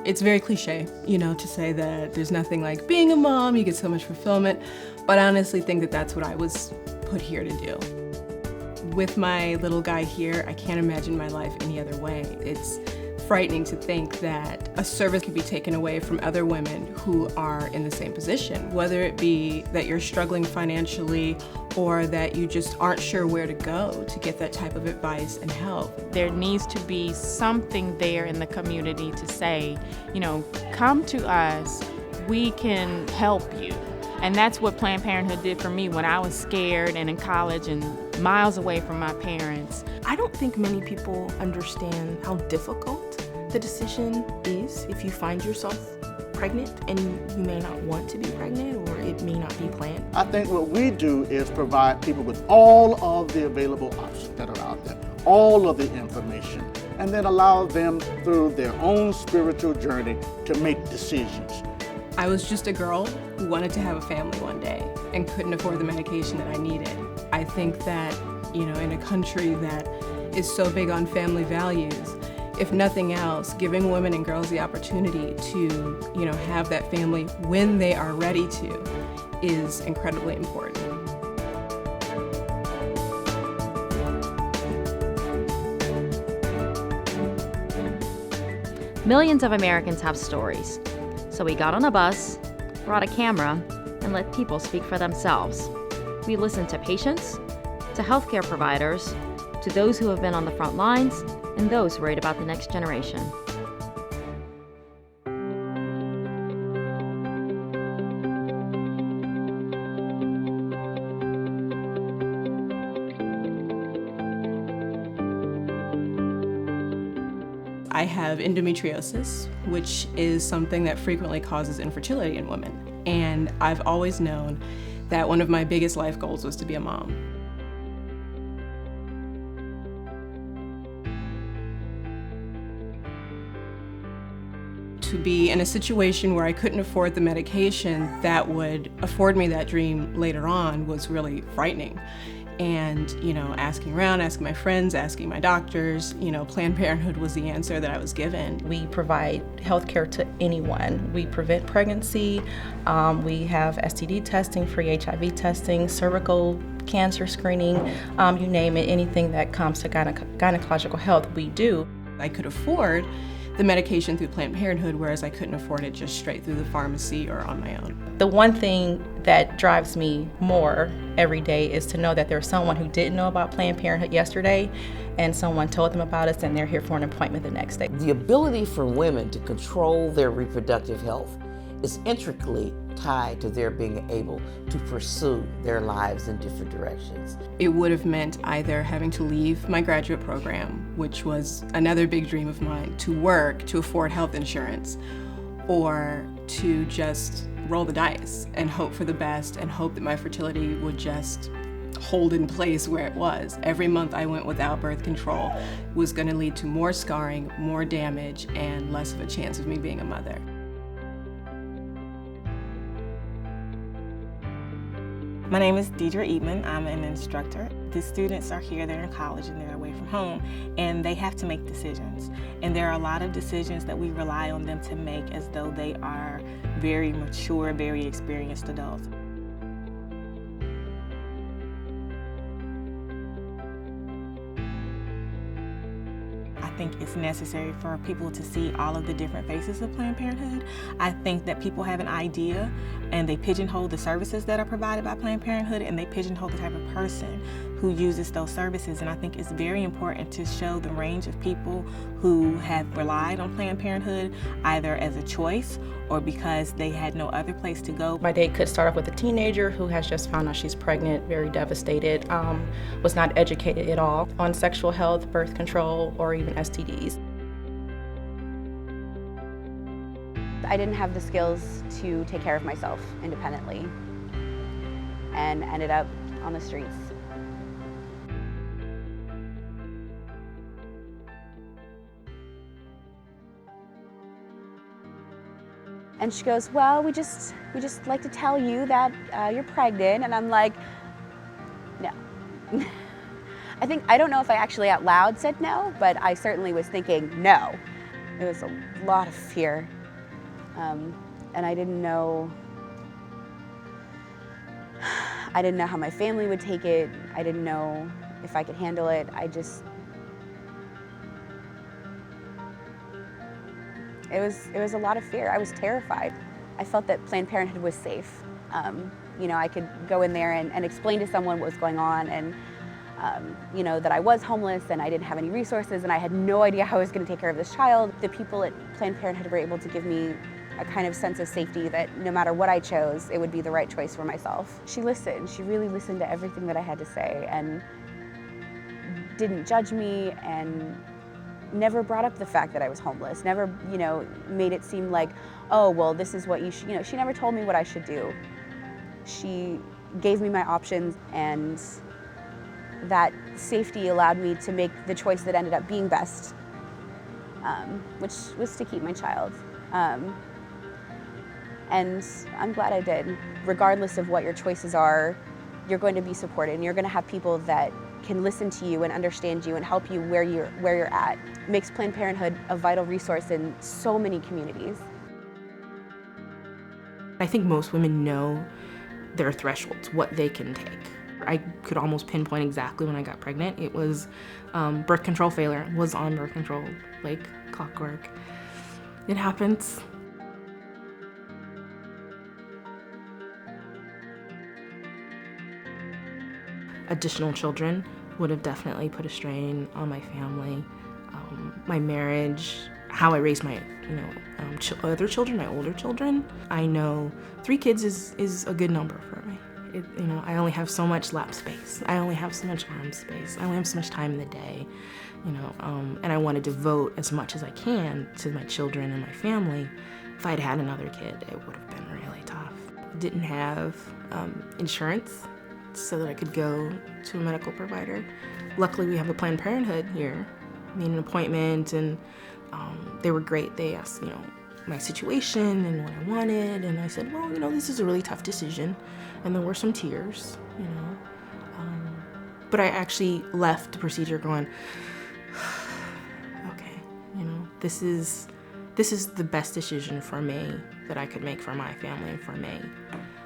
It's very cliche, to say that there's nothing like being a mom, you get so much fulfillment, but I honestly think that that's what I was put here to do. With my little guy here, I can't imagine my life any other way. It's frightening to think that a service could be taken away from other women who are in the same position, whether it be that you're struggling financially or that you just aren't sure where to go to get that type of advice and help. There needs to be something there in the community to say, come to us, we can help you. And that's what Planned Parenthood did for me when I was scared and in college and miles away from my parents. I don't think many people understand how difficult the decision is if you find yourself pregnant and you may not want to be pregnant or it may not be planned. I think what we do is provide people with all of the available options that are out there, all of the information, and then allow them through their own spiritual journey to make decisions. I was just a girl who wanted to have a family one day and couldn't afford the medication that I needed. I think that, in a country that is so big on family values, if nothing else, giving women and girls the opportunity to, have that family when they are ready to is incredibly important. Millions of Americans have stories. So we got on a bus, brought a camera, and let people speak for themselves. We listened to patients, to healthcare providers, to those who have been on the front lines, and those worried about the next generation. I have endometriosis, which is something that frequently causes infertility in women. And I've always known that one of my biggest life goals was to be a mom. To be in a situation where I couldn't afford the medication that would afford me that dream later on was really frightening. And, asking around, asking my friends, asking my doctors, Planned Parenthood was the answer that I was given. We provide health care to anyone. We prevent pregnancy. We have STD testing, free HIV testing, cervical cancer screening, you name it, anything that comes to gynecological health, we do. I could afford the medication through Planned Parenthood, whereas I couldn't afford it just straight through the pharmacy or on my own. The one thing that drives me more every day is to know that there's someone who didn't know about Planned Parenthood yesterday and someone told them about us and they're here for an appointment the next day. The ability for women to control their reproductive health is intricately tied to their being able to pursue their lives in different directions. It would have meant either having to leave my graduate program, which was another big dream of mine, to work to afford health insurance, or to just roll the dice and hope for the best and hope that my fertility would just hold in place where it was. Every month I went without birth control was going to lead to more scarring, more damage, and less of a chance of me being a mother. My name is Dedra Eatman. I'm an instructor. The students are here, they're in college and they're away from home, and they have to make decisions. And there are a lot of decisions that we rely on them to make as though they are very mature, very experienced adults. I think it's necessary for people to see all of the different faces of Planned Parenthood. I think that people have an idea and they pigeonhole the services that are provided by Planned Parenthood and they pigeonhole the type of person who uses those services. And I think it's very important to show the range of people who have relied on Planned Parenthood either as a choice or because they had no other place to go. My day could start off with a teenager who has just found out she's pregnant, very devastated, was not educated at all on sexual health, birth control, or even STDs. I didn't have the skills to take care of myself independently and ended up on the streets. And she goes, well, we just like to tell you that you're pregnant. And I'm like, no. I don't know if I actually out loud said no, but I certainly was thinking no. It was a lot of fear. And I didn't know how my family would take it. I didn't know if I could handle it. It was a lot of fear. I was terrified. I felt that Planned Parenthood was safe. You know, I could go in there and explain to someone what was going on, and you know, that I was homeless and I didn't have any resources and I had no idea how I was going to take care of this child. The people at Planned Parenthood were able to give me a kind of sense of safety that no matter what I chose, it would be the right choice for myself. She listened. She really listened to everything that I had to say and didn't judge me, and never brought up the fact that I was homeless. Never, you know, made it seem like, oh, well, this is what you should, you know, she never told me what I should do. She gave me my options, and that safety allowed me to make the choice that ended up being best, which was to keep my child. And I'm glad I did. Regardless of what your choices are, you're going to be supported, and you're going to have people that can listen to you and understand you and help you where you're at. It makes Planned Parenthood a vital resource in so many communities. I think most women know their thresholds, what they can take. I could almost pinpoint exactly when I got pregnant. It was birth control failure. Was on birth control like clockwork. It happens. Additional children would have definitely put a strain on my family, my marriage, how I raised my, other children, my older children. I know 3 kids is a good number for me. I only have so much lap space. I only have so much arm space. I only have so much time in the day, and I want to devote as much as I can to my children and my family. If I'd had another kid, it would have been really tough. Didn't have insurance so that I could go to a medical provider. Luckily, we have a Planned Parenthood here. I made an appointment, and they were great. They asked, my situation and what I wanted, and I said, well, this is a really tough decision, and there were some tears, but I actually left the procedure going, okay, this is the best decision for me that I could make for my family and for me.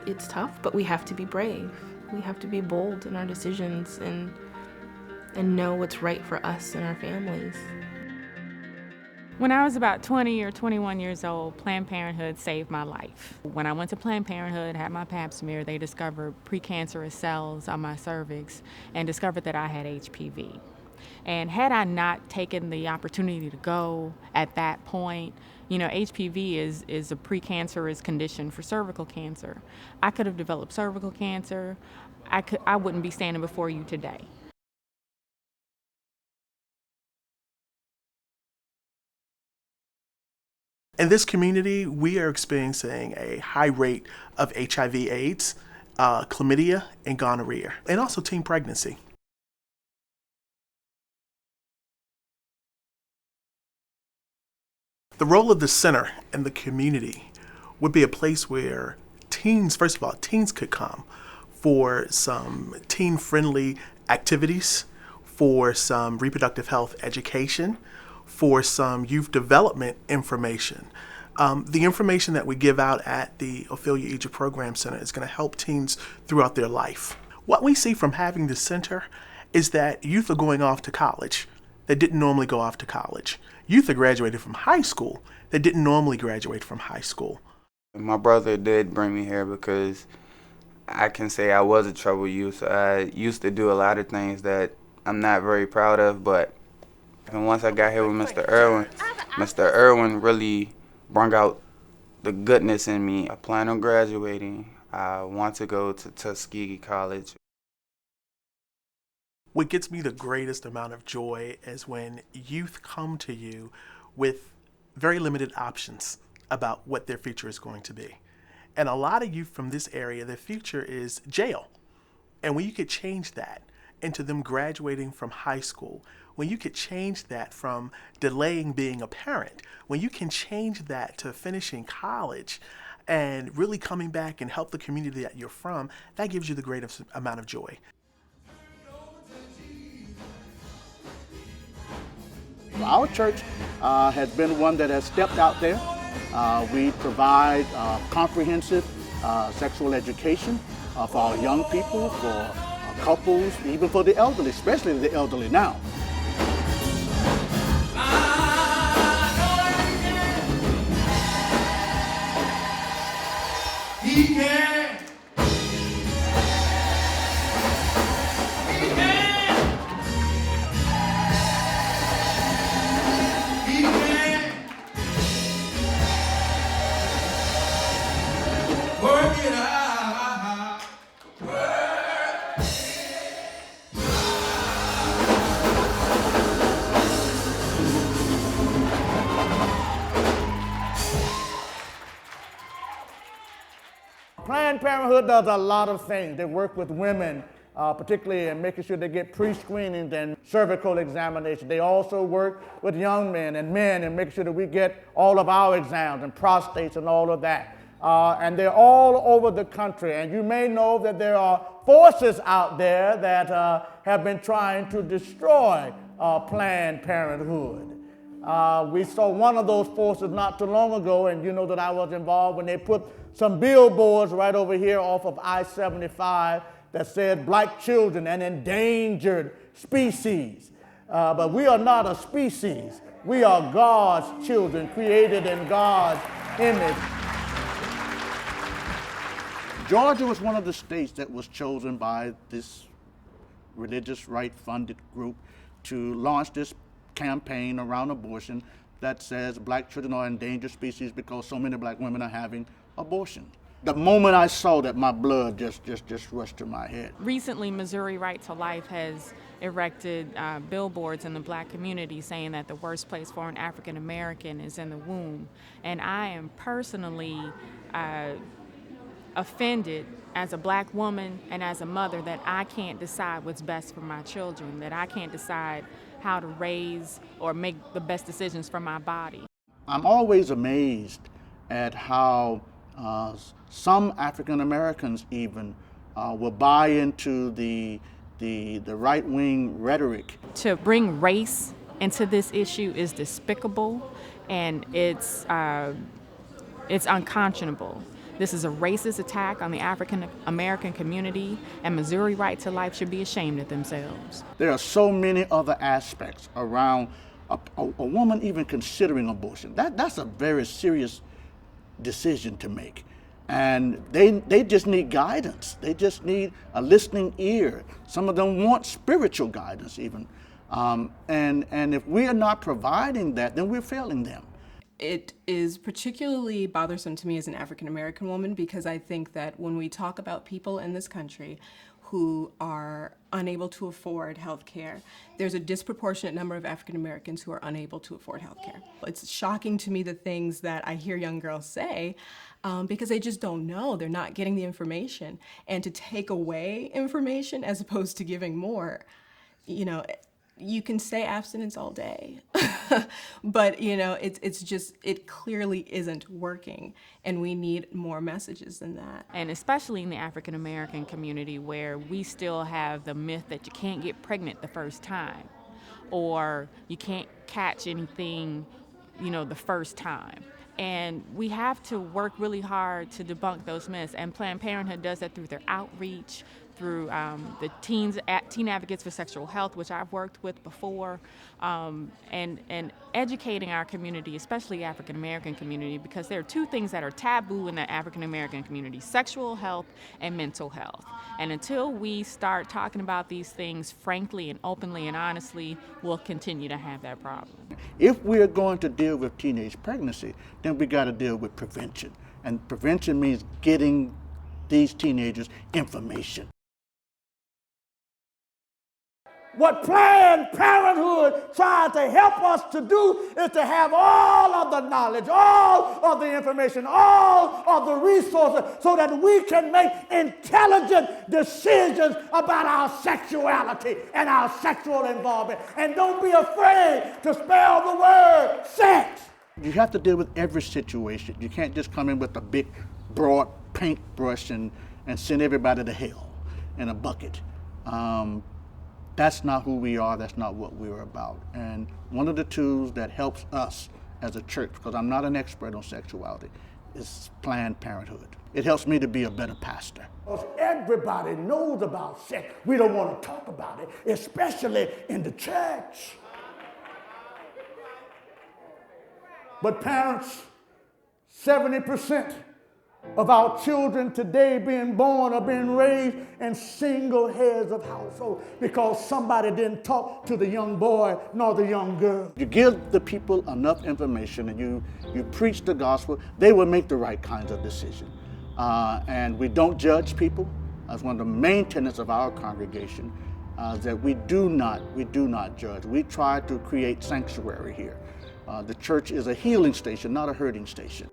It's tough, but we have to be brave. We have to be bold in our decisions and know what's right for us and our families. When I was about 20 or 21 years old, Planned Parenthood saved my life. When I went to Planned Parenthood, had my pap smear, they discovered precancerous cells on my cervix and discovered that I had HPV. And had I not taken the opportunity to go at that point, HPV is a precancerous condition for cervical cancer. I could have developed cervical cancer. I wouldn't be standing before you today. In this community, we are experiencing a high rate of HIV/AIDS, chlamydia, and gonorrhea, and also teen pregnancy. The role of the center and the community would be a place where teens could come for some teen-friendly activities, for some reproductive health education, for some youth development information. The information that we give out at the Ophelia Egypt Program Center is going to help teens throughout their life. What we see from having the center is that youth are going off to college that didn't normally go off to college. Youth are graduating from high school that didn't normally graduate from high school. My brother did bring me here because I can say I was a troubled youth. I used to do a lot of things that I'm not very proud of, but once I got here with Mr. Irwin really brought out the goodness in me. I plan on graduating. I want to go to Tuskegee College. What gets me the greatest amount of joy is when youth come to you with very limited options about what their future is going to be. And a lot of youth from this area, their future is jail. And when you could change that into them graduating from high school, when you could change that from delaying being a parent, when you can change that to finishing college and really coming back and help the community that you're from, that gives you the greatest amount of joy. Our church has been one that has stepped out there We provide comprehensive sexual education for our young people, for couples, even for the elderly, especially the elderly now. He can. He can. He can. Work it out. Work it. Planned Parenthood does a lot of things. They work with women, particularly in making sure they get pre-screenings and cervical examination. They also work with young men and making sure that we get all of our exams and prostates and all of that. And they're all over the country. And you may know that there are forces out there that have been trying to destroy Planned Parenthood. We saw one of those forces not too long ago, and you know that I was involved when they put some billboards right over here off of I-75 that said black children, an endangered species. But we are not a species. We are God's children, created in God's image. Georgia was one of the states that was chosen by this religious right-funded group to launch this campaign around abortion that says black children are endangered species because so many black women are having abortion. The moment I saw that, my blood just rushed to my head. Recently, Missouri Right to Life has erected billboards in the black community saying that the worst place for an African American is in the womb. And I am personally offended as a black woman and as a mother that I can't decide what's best for my children, that I can't decide how to raise or make the best decisions for my body. I'm always amazed at how some African Americans even will buy into the right-wing rhetoric. To bring race into this issue is despicable, and it's unconscionable. This is a racist attack on the African American community, and Missouri Right to Life should be ashamed of themselves. There are so many other aspects around a woman even considering abortion. That's a very serious decision to make. And they just need guidance. They just need a listening ear. Some of them want spiritual guidance even. And if we are not providing that, then we're failing them. It is particularly bothersome to me as an African American woman because I think that when we talk about people in this country who are unable to afford health care, there's a disproportionate number of African Americans who are unable to afford health care. It's shocking to me the things that I hear young girls say because they just don't know. They're not getting the information. And to take away information as opposed to giving more, you know, you can say abstinence all day, but you know, it clearly isn't working, and we need more messages than that. And especially in the African American community, where we still have the myth that you can't get pregnant the first time, or you can't catch anything, you know, the first time. And we have to work really hard to debunk those myths, and Planned Parenthood does that through their outreach, through the Teen Advocates for Sexual Health, which I've worked with before, and educating our community, especially African American community, because there are two things that are taboo in the African American community: sexual health and mental health. And until we start talking about these things frankly and openly and honestly, we'll continue to have that problem. If we're going to deal with teenage pregnancy, then we got to deal with prevention. And prevention means getting these teenagers information. What Planned Parenthood tries to help us to do is to have all of the knowledge, all of the information, all of the resources so that we can make intelligent decisions about our sexuality and our sexual involvement. And don't be afraid to spell the word sex. You have to deal with every situation. You can't just come in with a big, broad paintbrush and send everybody to hell in a bucket. That's not who we are. That's not what we're about. And one of the tools that helps us as a church, because I'm not an expert on sexuality, is Planned Parenthood. It helps me to be a better pastor. Everybody knows about sex. We don't want to talk about it, especially in the church. But parents, 70% of our children today being born are being raised in single heads of household because somebody didn't talk to the young boy nor the young girl. You give the people enough information and you preach the gospel, they will make the right kinds of decisions. And we don't judge people. That's one of the main tenets of our congregation, that we do not judge. We try to create sanctuary here. The church is a healing station, not a hurting station.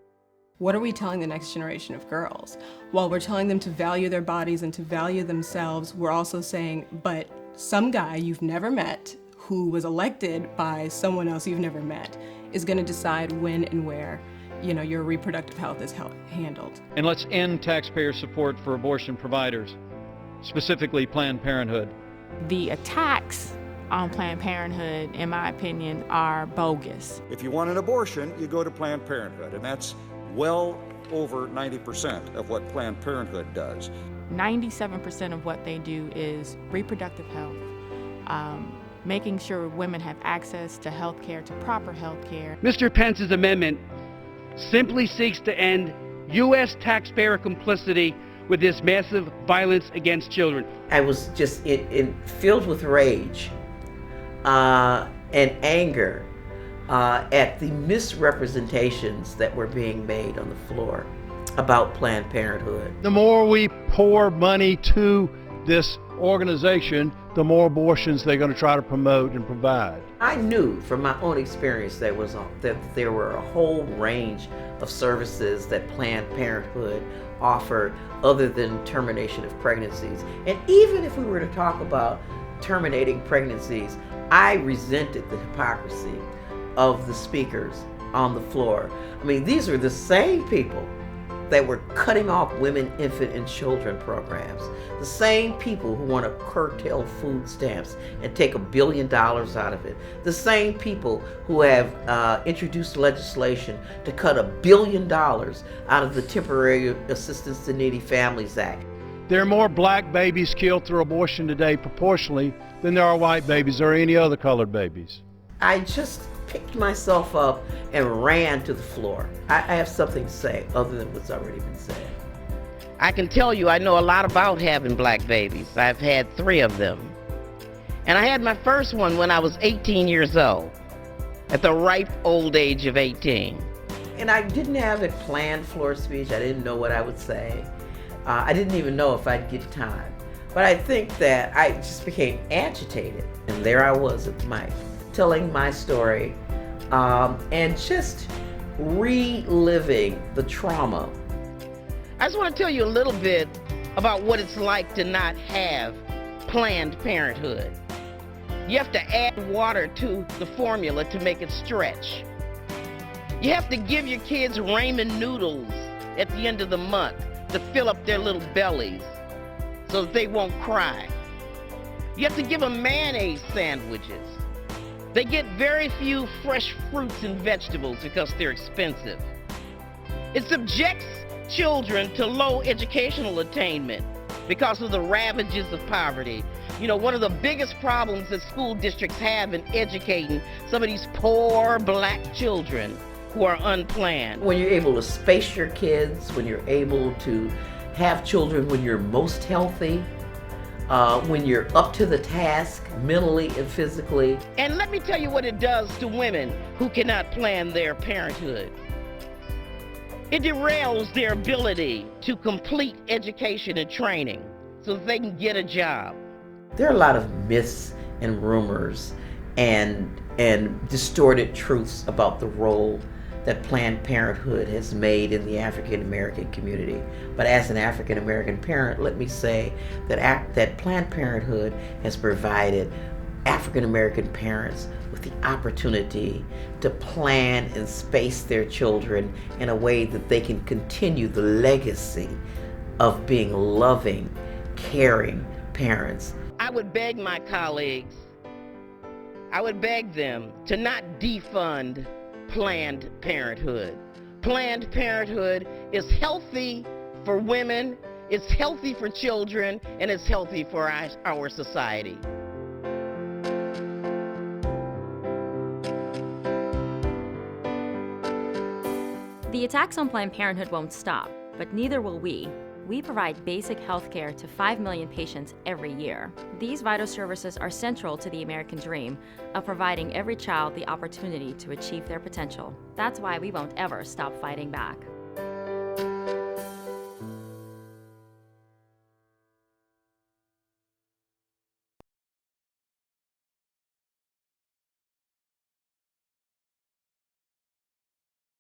What are we telling the next generation of girls? While we're telling them to value their bodies and to value themselves, we're also saying, but some guy you've never met who was elected by someone else you've never met is gonna decide when and where, you know, your reproductive health is handled. And let's end taxpayer support for abortion providers, specifically Planned Parenthood. The attacks on Planned Parenthood, in my opinion, are bogus. If you want an abortion, you go to Planned Parenthood, and that's well over 90% of what Planned Parenthood does. 97% of what they do is reproductive health, making sure women have access to health care, to proper health care. Mr. Pence's amendment simply seeks to end U.S. taxpayer complicity with this massive violence against children. I was just filled with rage and anger at the misrepresentations that were being made on the floor about Planned Parenthood. The more we pour money to this organization, the more abortions they're going to try to promote and provide. I knew from my own experience that there were a whole range of services that Planned Parenthood offered other than termination of pregnancies. And even if we were to talk about terminating pregnancies, I resented the hypocrisy of the speakers on the floor. I mean, these are the same people that were cutting off women, infant, and children programs. The same people who want to curtail food stamps and take $1 billion out of it. The same people who have introduced legislation to cut $1 billion out of the Temporary Assistance to Needy Families Act. There are more black babies killed through abortion today proportionally than there are white babies or any other colored babies. I just picked myself up and ran to the floor. I have something to say other than what's already been said. I can tell you I know a lot about having black babies. I've had 3 of them. And I had my first one when I was 18 years old, at the ripe old age of 18. And I didn't have a planned floor speech. I didn't know what I would say. I didn't even know if I'd get time. But I think that I just became agitated. And there I was at the mic, telling my story and just reliving the trauma. I just want to tell you a little bit about what it's like to not have Planned Parenthood. You have to add water to the formula to make it stretch. You have to give your kids ramen noodles at the end of the month to fill up their little bellies so that they won't cry. You have to give them mayonnaise sandwiches. They get very few fresh fruits and vegetables because they're expensive. It subjects children to low educational attainment because of the ravages of poverty. You know, one of the biggest problems that school districts have in educating some of these poor black children who are unplanned. When you're able to space your kids, when you're able to have children when you're most healthy, when you're up to the task mentally and physically. And let me tell you what it does to women who cannot plan their parenthood. It derails their ability to complete education and training so that they can get a job. There are a lot of myths and rumors and distorted truths about the role that Planned Parenthood has made in the African American community. But as an African American parent, let me say that Planned Parenthood has provided African American parents with the opportunity to plan and space their children in a way that they can continue the legacy of being loving, caring parents. I would beg my colleagues, I would beg them to not defund Planned Parenthood. Planned Parenthood is healthy for women, it's healthy for children, and it's healthy for our society. The attacks on Planned Parenthood won't stop, but neither will we. We provide basic health care to 5 million patients every year. These vital services are central to the American dream of providing every child the opportunity to achieve their potential. That's why we won't ever stop fighting back.